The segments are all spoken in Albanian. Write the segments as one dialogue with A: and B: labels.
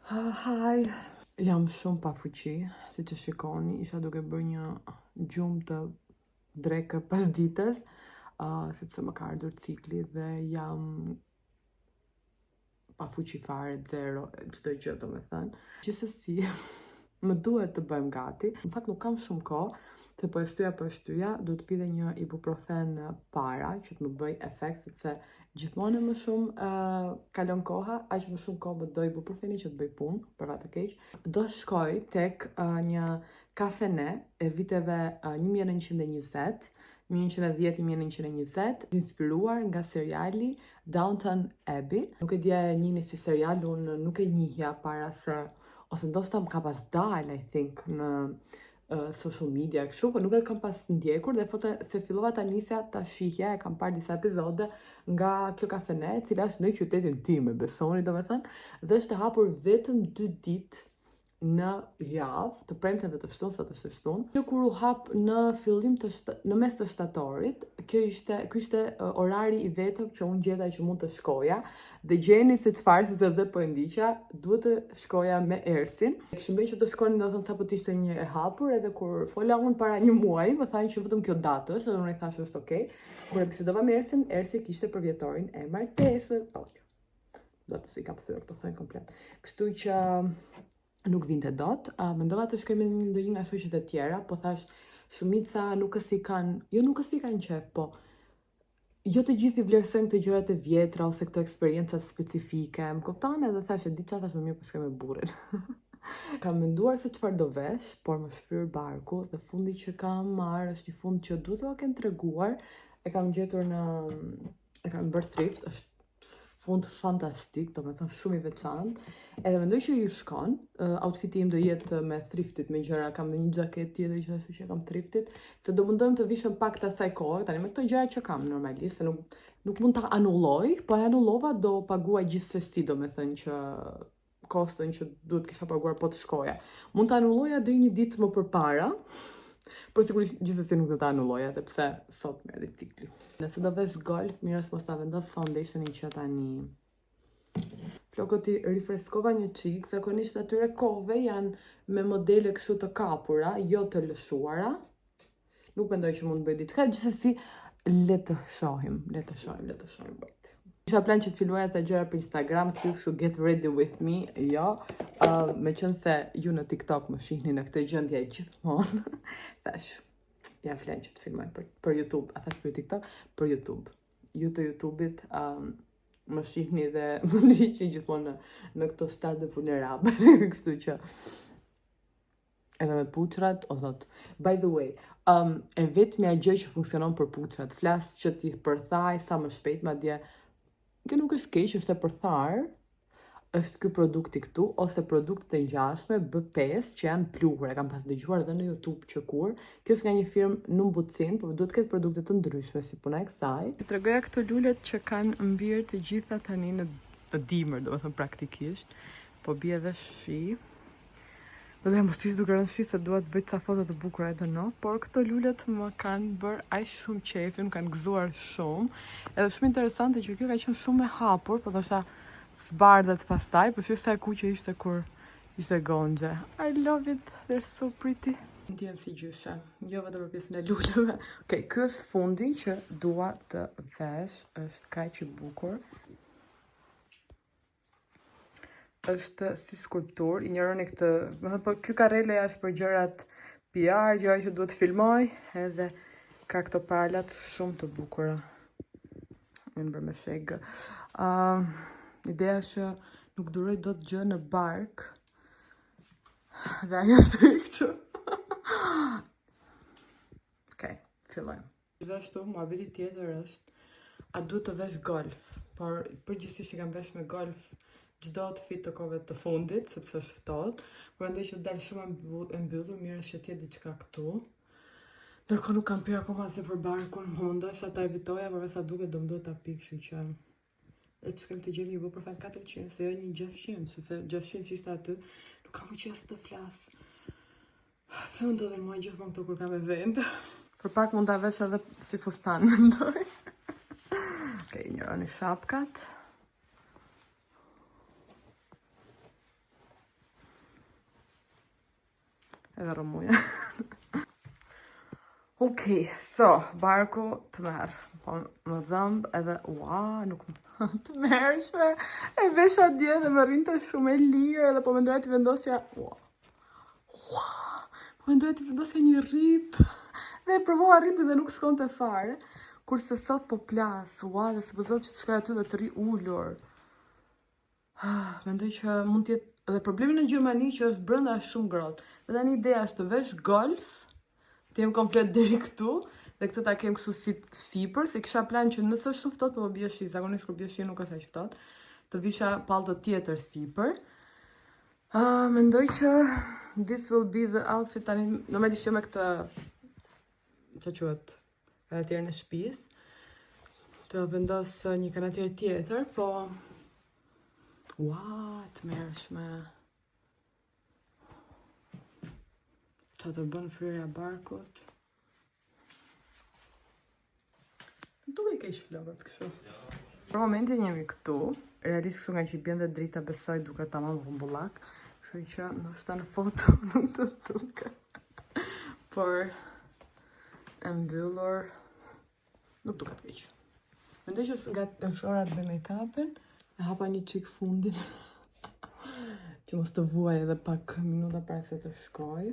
A: Hi, jam shumë pa fuqi, si që shikoni, isha duke bërë një gjumë të drekë pas ditës, sepse më ka ardhur cikli dhe jam pa fuqi fare, zero, çdo gjë domethënë. Gjithsesi, më duhet të bëjmë gati. Në fakt nuk kam shumë kohë, se po e shtyja, duhet të pi dhe një ibuprofen para që të më bëj efekt, sepse gjithmonë më shumë kalon koha, aq më shumë kohë më do ibuprofeni që të bëj punë, për fat të keq. Do shkoj tek një kafene e viteve 1920, 1910-1920, inspiruar nga seriali Downton Abbey. Nuk e dija e njihni si serial, unë nuk e njihja para se, ose ndoshta më ka pas dal, I think, në social media kështu, po nuk e kam pas ndjekur dhe fote se fillova ta nisja ta shihja, e kam parë disa epizode nga kjo kafene, e cila është në qytetin tim, e besoni domethënë, dhe është e hapur vetëm 2 ditë në javë, të premten dhe të shtunë, sot është shtunë. Kjo kur u hap në fillim në mes të shtatorit, ky ishte orari i vetëm që unë gjeta që mund të shkoja. Dhe gjeni se çfarë, sepse dhe po e ndiqja, duhet të shkoja me Ersin. Kishim bërë që të shkonin, do të thënë sapo të ishte një e hapur, edhe kur fola unë para një muaji, më thanë që vetëm kjo datë është, edhe unë i thash është okay. Kur e bisedova me Ersin, Ersi kishte për vjetorin e martesës. Do të si ka përthyre këto thënë komplet. Kështu që nuk vinte dot, mendova të shkoj me ndonjë nga shoqet e tjera, po thash shumica nuk si kanë qef, po jo të gjithë i vlerësojnë këto gjërat e vjetra ose këto eksperienca specifike. Më kupton, edhe thash e di çfarë, thash më mirë po shkoj me burrin. Kam menduar se çfarë do vesh, por më shfryr barku dhe fundi që kam marrë është një fund që duhet t'ua kem treguar. E kam gjetur e kam bërë thrift, është fund fantastik, do me thënë shumë i veçantë. Edhe mendoj që ju shkon, outfiti im do jetë me thriftit, me gjëra, kam dhe një xhaketë tjetër që ashtu që kam thriftit, se do mundojmë të vishëm pak të asaj kohë, tani me këto gjëra që kam normalisht, se nuk mund ta anulloj, po e anullova do paguaj gjithsesi, do me thënë që kostën që duhet kisha paguar po të shkoja. Mund ta anulloja deri një ditë më përpara, por sigurisht gjithsesi nuk do ta anulloja, edhe pse sot më erdhi cikli. Nëse do vesh golf, mirë është mos ta vendos foundationin që tani. Flokët i rifreskova një çik, zakonisht atyre kohëve janë me modele kështu të kapura, jo të lëshuara. Nuk mendoj që mund të bëj diçka, gjithsesi le të shohim. Kisha plan që të filmoja të gjëra për Instagram, kështu get ready with me, jo. Me qënë se ju në TikTok më shihni në këtë gjendje gjithmonë, thash, ja flan që të filmoj për YouTube, a thash për TikTok, për YouTube. Ju të YouTube-it më shihni dhe më ndiqni gjithmonë në këto stade vulnerable, kështu që edhe me puçrat, o thot. By the way, e vetmja gjë që funksionon për puçrat, flas që ti përthaj sa më shpejt, madje kjo nuk është keq, është e përthar, është ky produkti këtu, ose produktet e ngjashme B5 që janë pluhur, e kam pas dëgjuar edhe në YouTube që kur. Kjo është nga një firmë Numbucin, por duhet të ketë produkte të ndryshme si puna e kësaj. Të tregoja këto lulet që kanë mbirë të gjitha tani në dimër, domethënë praktikisht, po bie edhe shi. Do të mos duke rënë shi se dua të bëj ca foto të bukura edhe no, por këto lulet më kanë bërë aq shumë qefi, më kanë gëzuar shumë. Edhe shumë interesante që kjo ka qenë shumë e hapur, po thosha zbardhet pastaj, po shih sa e kuqe ishte kur ishte gonxhe. I love it, they're so pretty. Ndjem si gjyshe, jo vetëm për pjesën e luleve. Okej, ky është fundi që dua të vesh, është kaq i bukur. Është si skulptur, injoroni këtë, po ky karrele është për gjërat PR, gjëra që duhet filmoj, edhe ka këto palat shumë të bukura. Unë bërë me shegë. Ideja është që nuk duroj dot gjë në bark. Dhe ajo është këtu. Okej, fillojmë. Gjithashtu, muhabeti tjetër është, a duhet të vesh golf, por përgjithsisht që kam vesh me golf çdo outfit të kohëve të fundit, sepse është ftohtë, por mendoj që dal shumë e mbyllur, mirë është që të jetë diçka këtu. Ndërkohë nuk kam pirë akoma asgjë për barkun, mundosa ta evitoja, por sa duket do më duhet ta pi, kështu që le të shkojmë të gjejmë një ibuprofen 400, se jo një 600, sepse 600 që ishte aty, nuk kam fuqi as të flas. Pse më ndodhin mua gjithmonë këto kur kam event? Për pak mund ta vesh edhe si fustan, mendoj. Okej, njëroni shapkat. edhe rëmuja. Okej, so, barku të merë. Po, më dhëmbë edhe, nuk më të mershme. E vesha dje dhe më rinte shumë e lirë edhe po mendoja t'i vendosja, po mendoja t'i vendosja një rip. Dhe e provova ripi dhe nuk shkon të fare. Kurse sot po plas, dhe se pëzot që të shkoj aty dhe të ri ullur. Mendoj që mund t'jetë, dhe problemi në Gjermani që është brenda shumë ngrohtë. Dhe tani ideja është të vesh golf, të jem komplet deri këtu, dhe këtë ta kem kështu si sipër, se kisha plan që nëse është shumë ftohtë, po bie shi, zakonisht kur bie shi nuk është aq ftohtë, të visha pallto tjetër sipër. Mendoj që this will be the outfit tani, normalisht jo me këtë, që quhet, kanatierën e shtëpisë, të vendos një kanatier tjetër, po të mërshme. Qa të bën fryrja barkut. Duke i keq flokët kështu. Për momentin jemi këtu. Realisht kështu nga që i bjen dhe drita besoj duke tamam humbullak. Kështu që ndoshta në foto nuk të duke. Por e mbyllur nuk duket keq. Mendoj që nga shorat me make-upin, e hapa një qik fundin që mos të vuaj edhe pak minuta para se të shkoj.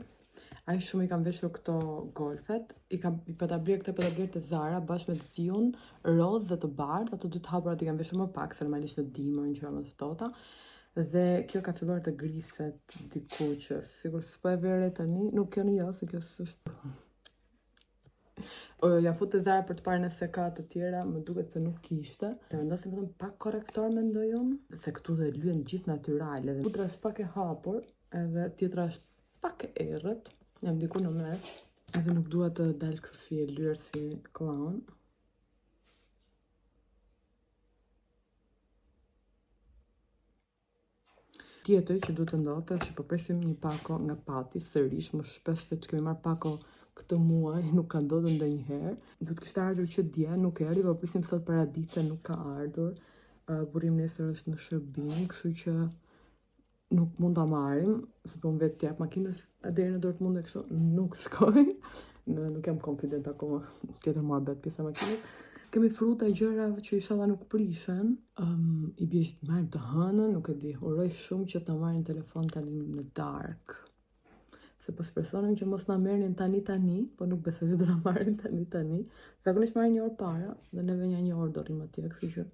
A: Ai shumë i kam veshur këto golfet, i patablir të Zara bashkë me të ziun, roz dhe të bardhë, ato dy të hapurat i kam veshur më pak, se normalisht në dimër në qëra më të ftohta. Dhe kjo ka filluar të griset diku që sigur s'po e vere tani, nuk kjo në jo, se kjo s'është. Ja fut të Zara për të parë nëse ka të tjera, më duket se nuk kishte. Të vendosim vetëm pak korektor mendoj unë, se këtu dhe lyen gjithë natyrale. Putra është pak e hapur, edhe tjetra është pak e errët. Jam diku në mes, edhe nuk dua të dalë kështu si e lyrë si clown. Tjetër që duhet të ndodhte është që po presim një pako nga pati, sërish, më shpesh se që kemi marrë pako këtë muaj, nuk ka ndodhur ndonjëherë. Duhet kishte ardhur që dje, nuk erdhi, po presim sot paradite, nuk ka ardhur. Burim nesër është në shërbim, kështu që nuk mund ta marrim, se po më vetë t'jap makinës deri në Dortmund e kështu nuk shkoj. Nuk jam confident akoma, tjetër muhabet pjesa makinës. Kemi fruta gjëra që inshallah nuk prishen. I bie që të marrim të hënën, nuk e di. Uroj shumë që ta marrin telefon tani në dark. Se po shpresonim që mos na merrnin tani, po nuk besoj që do na marrin tani. Zakonisht marrin një orë para dhe neve një orë do rrim atje, kështu që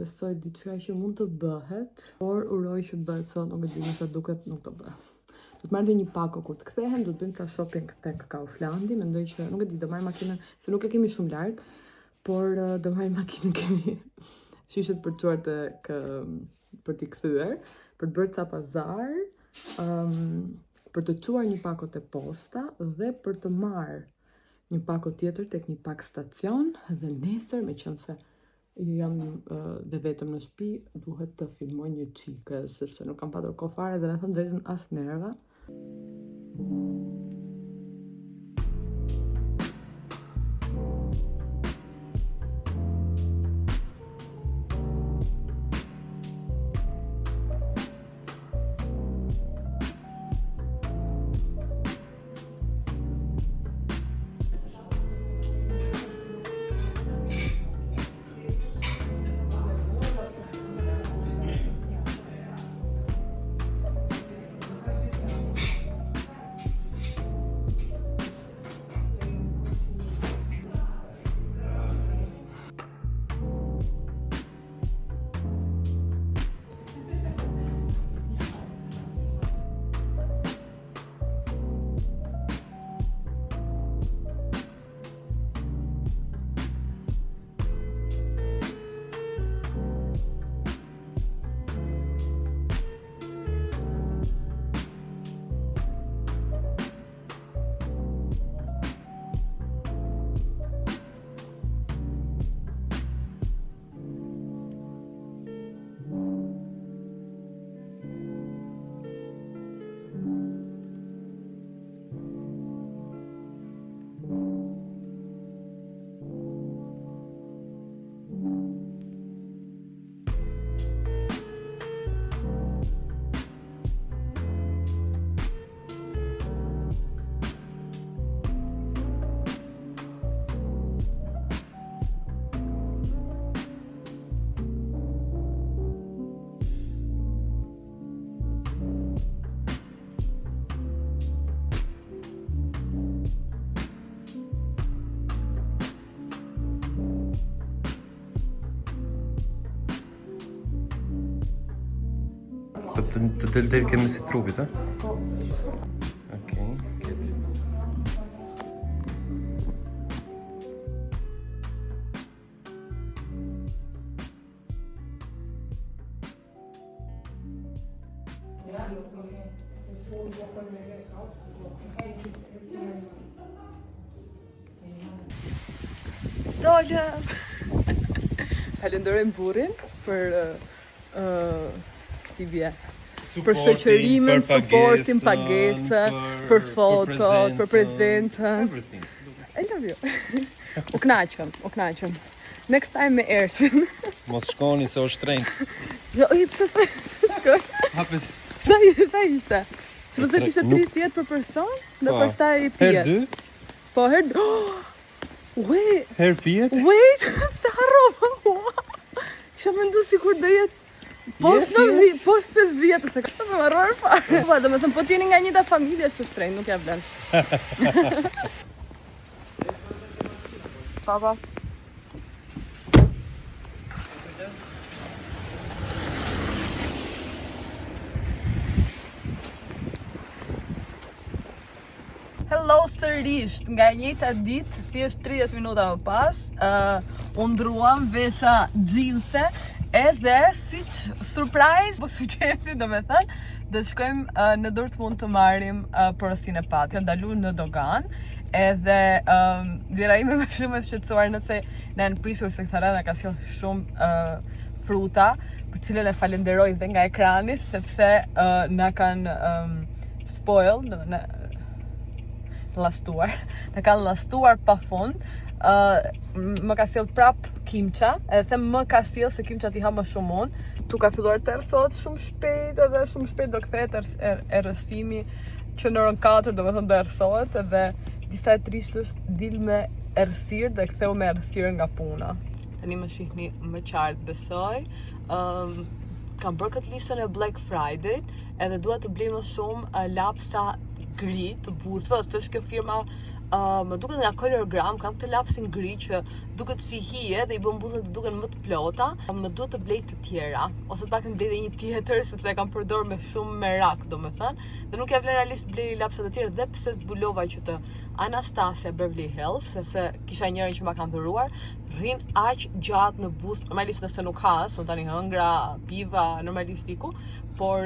A: besoj diçka që mund të bëhet, por uroj që të bëhet sot, nuk e di nëse duket nuk do bëhet. Do të marrim dhe një pako kur të kthehen, do të bëjmë ca shopping tek Kauflandi, mendoj që nuk e di, do marrim makinën, se nuk e kemi shumë larg, por do marrim makinën, kemi shishet për çuar për t'i kthyer, për të bërë ca pazar, për të çuar një pako te posta dhe për të marrë një pako tjetër tek një pak stacion dhe nesër, meqense jam dhe vetëm në shtëpi, duhet të filmoj një çike, sepse nuk kam patur kohë fare dhe në thënë drejtën as nerva.
B: të del deri ke mesi trupit, a?
A: Po.
B: Okej, ket.
A: Dolëm! Falenderojmë burrin për si bje. Për shoqërimin, suportin, pagesën, për fotot, për prezencën.
B: Everything.
A: I love you. U knaqëm. Next time me Ersin.
B: Mos shkoni se është shtrenjtë.
A: Jo, pse se shkoj?
B: Hapet.
A: Sa ishte? Se përse kishte 30 për person, dhe pastaj i pijet.
B: Herë 2?
A: Po, herë 2. Wait,
B: Herë pijet?
A: wait, se harrova. Kisha mendu sikur do jetë post 50, se ka me marruar fare. Po, do me thëmë, po t'jeni nga njëta familje është shtrenjtë, nuk ja vlen. Papa. Hello sërish, nga e njëjta ditë, thjesht 30 minuta më pas, u ndruam, vesha xhinse, edhe siç surprise, po sugjesti do me thënë, do shkojmë në Dortmund të marrim porosinë e patë. Kanë ndaluar në dogan, edhe vjera ime më shumë e shqetësuar nëse na janë prisur se Sarana ka sjell shumë fruta, për cilën e falenderoj dhe nga ekrani, sepse na kanë spoiled, në kanë lastuar pa fund. Më ka sjell prap kimça, edhe them më ka sjell se kimça ti ha më shumë unë. Tu ka filluar të erësot shumë shpejt, edhe shumë shpejt do kthehet erësimi që në orën 4 do me thënë do erësohet, edhe disa e trishtës dil me erësirë dhe ktheu me erësirë nga puna. Tani më shihni më qartë besoj. Kam bërë këtë listën e Black Friday, edhe dua të blej më shumë lapsa gri të buzëve, ose është kjo firma më duket nga Colorgram, kam këtë lapsin gri që duket si hije dhe i bën buzët të duken më të plota. Më duhet të blej të tjera, ose të paktën blej dhe një tjetër, sepse e kam përdorur me shumë merak, domethënë, dhe nuk ja vlen realisht blej lapsa të tjerë, dhe pse zbulova që të Anastasia Beverly Hills, sepse kisha njërin që ma kanë dhuruar, rrin aq gjatë në buzë, normalisht nëse nuk ha, son tani hëngra, piva, normalisht iku, por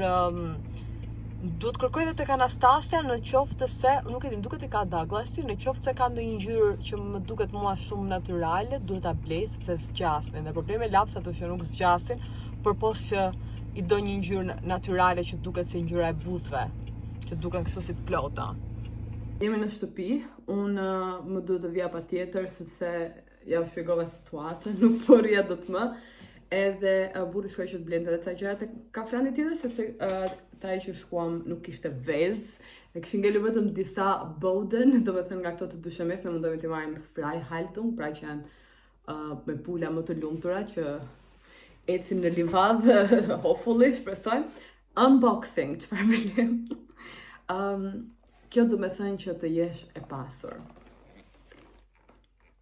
A: duhet kërkoj edhe tek Anastasia në qoftë se, nuk e di, duket e ka Douglasi, në qoftë se ka ndonjë ngjyrë që më duket mua shumë natyrale, duhet ta blej sepse zgjasin. Dhe problemi lapsat është që nuk zgjasin, përpos që i do një ngjyrë natyrale që duket si ngjyra e buzëve, që duken kështu si të plota. Jemi në shtëpi, unë më duhet të vija patjetër sepse ja u shpjegova situatën, nuk po rria dot më. Edhe burri shkoi që të blente edhe ca gjëra tek kafrani tjetër, sepse taj që shkuam nuk kishte vezë, dhe kishin ngelur vetëm disa Boden, do me thënë nga këto të dyshemes, ne mundohemi t'i marrim Frei Haltung, pra që janë me pula më të lumtura që ecim në livadë, hopefully, shpresojmë. Unboxing, çfarë bëjmë? Kjo do me thënë që të jesh e pasur.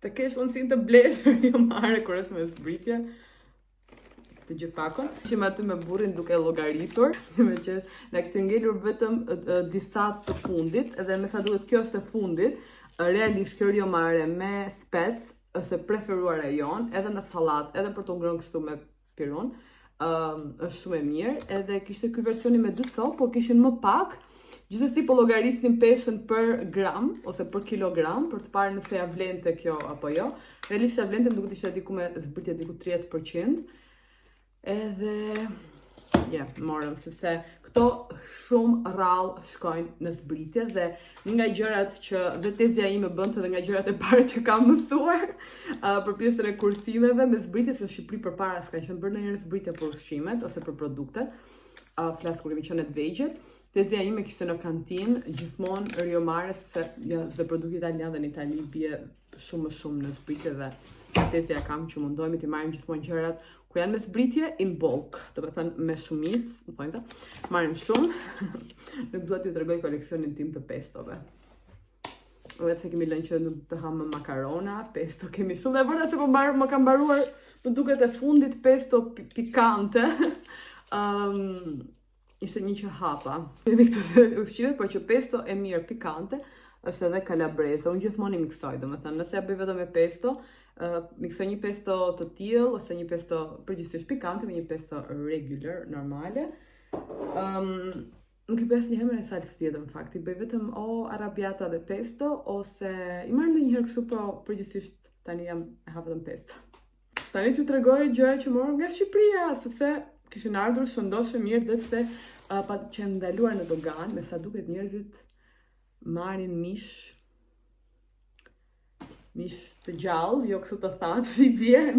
A: Të kesh mundësinë të blesh jo marrë kur është me zbritje. Të gjithë pakon. Ishim aty me burrin duke llogaritur, me që na kishte ngelur vetëm disa të fundit, edhe me sa duhet kjo është e fundit, realisht kjo rjomare me spec është e preferuar e jon, edhe në sallat, edhe për të ngrënë kështu me pirun, është shumë e mirë, edhe kishte ky versioni me 2 copë, po kishin më pak. Gjithsesi po llogarisnin peshën për gram ose për kilogram për të parë nëse ja vlente kjo apo jo. Realisht ja vlente, më duket ishte diku me zbritje diku 30%. Edhe, morëm, sepse këto shumë rrallë shkojnë në zbritje dhe nga gjërat që dhe tezja ime bënte dhe nga gjërat e para që kam mësuar për pjesën e kursimeve me zbritje, se Shqipëri përpara s'ka qenë bërë ndonjëherë zbritje për ushqimet ose për produktet, flas kur kemi qenë të vegjël. Tezja ime kishte në kantinë gjithmonë rjomare, sepse dhe produkti italian dhe në Itali bie shumë në zbritje dhe tezja kam që mundohemi t'i marrim gjithmonë gjërat kur janë me zbritje in bulk, do të thënë me shumicë, më thonjta, marrim shumë. Nuk dua t'ju tregoj koleksionin tim të pestove. Edhe se kemi lënë që nuk të ham më makarona, pesto kemi shumë, dhe vërtet se më ka mbaruar, më duket e fundit pesto pikante. ishte një që hapa. Kemi këtu ushqimet, por që pesto e mirë pikante është edhe calabrese. Unë gjithmonë i miksoj, domethënë, nëse ja bëj vetëm me pesto, miksoj një pesto të tillë ose një pesto përgjithsisht pikante me një pesto regular, normale. Nuk i bëj asnjëherë me salsë tjetër në fakt, i bëj vetëm o arrabbiata dhe pesto ose i marr ndonjëherë kështu, po përgjithsisht tani jam e ha vetëm pesto. Tani t'ju tregoj gjëra që morëm nga Shqipëria, sepse kishin ardhur shëndoshë mirë dhe pse pa që ndaluar në dogan, me sa duket njerëzit marrin mish të gjallë, jo kështu të thatë, si bjen.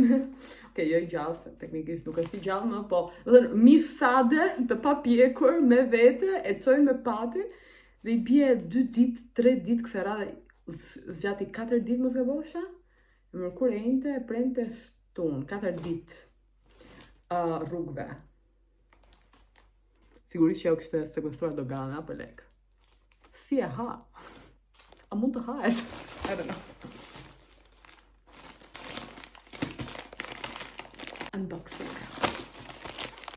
A: Okej, jo i gjallë, teknikisht nuk është i gjallë më, po mish sade të papjekur me vete, e çojnë me pati dhe i bie 2 ditë, 3 ditë kësaj radhe, zgjati 4 ditë mos gabosha, mërkur e njëjtë, e premte shtunë, 4 ditë rrugëve. Sigurisht që jo kishte sekuestruar dogana për lek. Si e ha? A mund të hahesh? I don't know. Unboxing.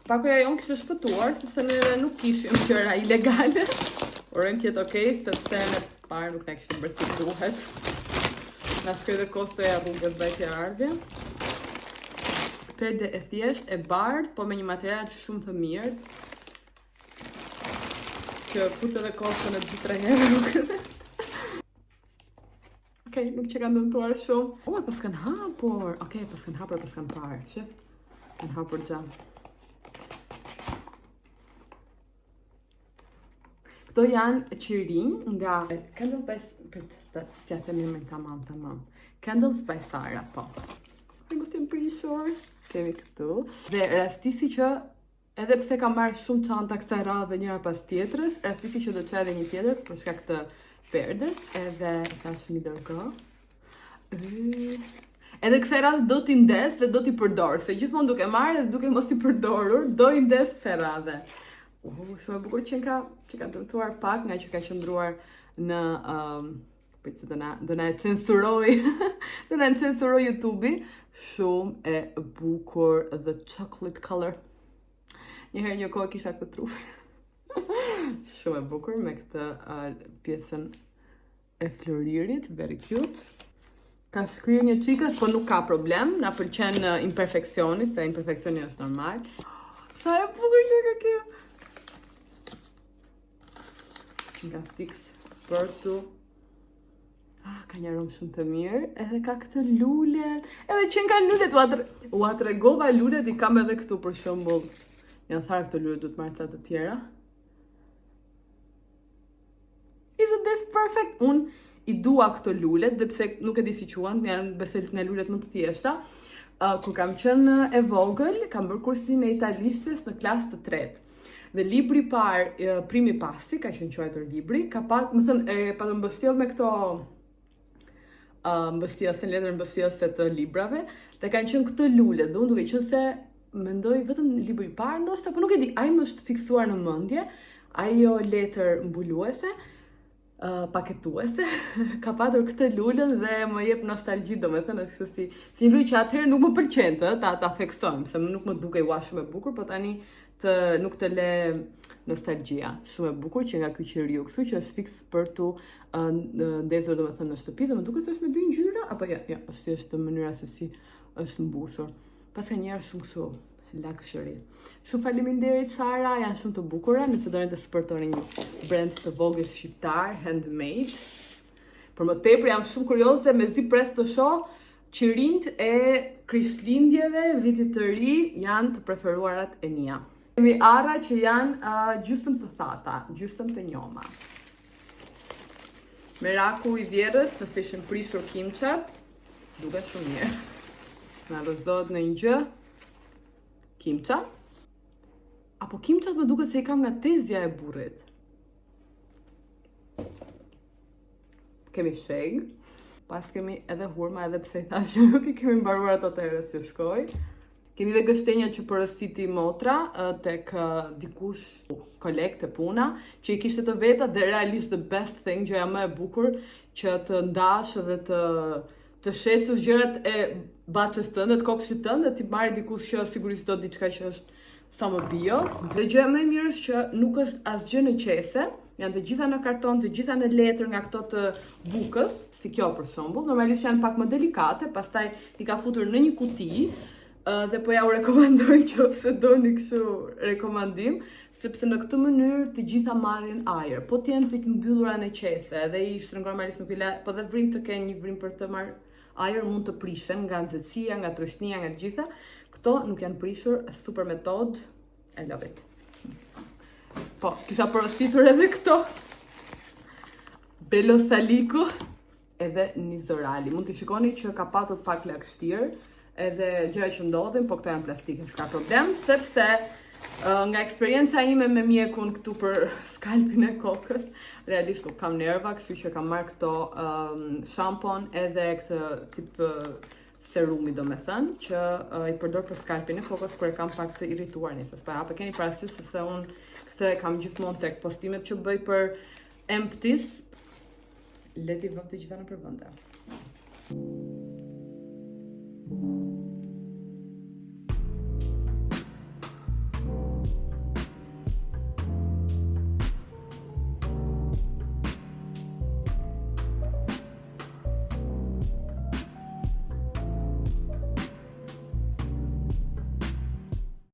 A: Pakoja jonë kishte shpëtuar, sepse ne nuk kishim gjëra ilegale. Urojmë t'jetë okej, sepse në parë nuk ne kishim bërë si duhet. Na shkoi dhe kostoja rrugës vajtje ardhje. Perde e thjesht, e bardhë, po me një material shumë të mirë. Që futë edhe kostën e 2-3 herë rrugëve. Okej, nuk që kanë dëmtuar shumë. O, pas kanë hapur. Okej, pas kanë hapur, pas kanë parë. Shef? Kanë hapur gjam. Këto janë qirinj nga Candles by Candles by Sara, po. Në mos jem prishur. Kemi këtu. Dhe rastisi që edhe pse kam marrë shumë çanta kësaj radhe njëra pas tjetrës, rastisi që do të çaj edhe një tjetër për shkak të perdes, edhe tash një dërkohë. Edhe kësaj radhe do t'i ndes dhe do t'i përdor, se gjithmonë duke marrë dhe duke mos i përdorur, do i ndes kësaj radhe. Shumë e bukur që ka dëmtuar pak nga që ka qëndruar në do na e censuroj do na e censuroj YouTube-i. Shumë e bukur, the chocolate color. Njëherë një kohë kisha këtë trufi. Shumë e bukur me këtë pjesën e floririt, very cute. Ka shkrirë një qikës, po nuk ka problem, na pëlqen imperfeksioni, se imperfeksioni është normal. Sa e bukur që ka kjo. Nga fix për tu. Ka një aromë shumë të mirë, edhe ka këtë lulet, edhe që nga lulet, u atregova lulet, i kam edhe këtu për shembull. Janë tharë këtë lulet, du të marrë të tjera. Isn't this perfect? Unë i dua këto lulet, dhe pse nuk e di si quan, janë besoj në lulet më të thjeshta. Kur kam qenë e vogël, kam bërë kursin e italishtes në klasë të 3. Dhe libri parë, primi pasti, ka qenë quajtur libri, ka pat, më thënë, pa të mbështjell me këto mbështjellse, letër mbështjellse të librave, dhe kanë qenë këto lulet, dhe unë duke qenë se mendoj vetëm libri parë, ndoshta, po nuk e di, ai më është fiksuar në mendje, ajo letër mbuluese, paketuese, ka patur këtë lulën dhe më jep nostalgji, domethënë është si një lulë që atëherë nuk më pëlqente, ta theksojmë, se nuk më duke ua shumë e bukur, po tani nuk të le nostalgjia. Shumë e bukur që nga ky qiriu, kështu që është fiks për tu ndezur domethënë në shtëpi, dhe më duket se është me 2 ngjyra, apo ja, është thjesht mënyra se si është mbushur. Pas ka njerë shumë kështu luxury. Shumë faleminderit Sara, janë shumë të bukura, nëse doni të supportoni një brand të vogël shqiptar, handmade. Por më tepër jam shumë kurioze me zi pres të shoh qirinjt e krishtlindjeve, vitit të ri janë të preferuarat e mia. Kemi arra që janë gjysmë të thata, gjysmë të njoma. Meraku i vjerës, nëse ishin prishur kimçat, duket shumë mirë. Na dorëzohet në një gjë. Kimça. Apo kimçat më duket se i kam nga tezja e burrit. Kemi sheg. Pas kemi edhe hurma, edhe pse i thash që nuk i kemi mbaruar ato të herës që shkoj. Kemi dhe gështenja që porositi motra tek dikush kolekt e puna, që i kishte të veta dhe realisht the best thing, gjëja më e bukur që të ndash dhe të shesësh gjërat e baçës tënde, të kopshtit tënd, dhe ti marrë dikush që sigurisht do diçka që është sa më bio. Dhe gjë më e mirë është që nuk është asgjë në qese, janë të gjitha në karton, të gjitha në letër nga këto të bukës, si kjo për shembull. Normalisht janë pak më delikate, pastaj i ka futur në një kuti, dhe po ja u rekomandoj nëse doni kështu rekomandim, sepse në këtë mënyrë të gjitha marrin ajër. Po të jenë të mbyllura në qese, edhe i shtrëngon normalisht nuk i la, po dhe vrim të kenë një vrim për të marrë ajër mund të prishen nga nxehtësia, nga trashnia, nga të gjitha. Këto nuk janë prishur, super metodë, I love it. Po, kisha porositur edhe këto. Belo Saliku edhe Nizorali. Mund të shikoni që ka patur pak lagështirë, edhe gjëra që ndodhin, po këto janë plastike, s'ka problem, sepse nga eksperienca ime me mjekun këtu për skalpin e kokës, realisht nuk kam nerva, kështu që kam marrë këto shampon edhe këtë tip serumi domethënë, që I përdor për skalpin e kokës kur e kam pak të irrituar nesër. Pa apo keni parasysh sepse unë këtë e kam gjithmonë tek postimet që bëj për empties, le t'i vëm të gjitha në përvende.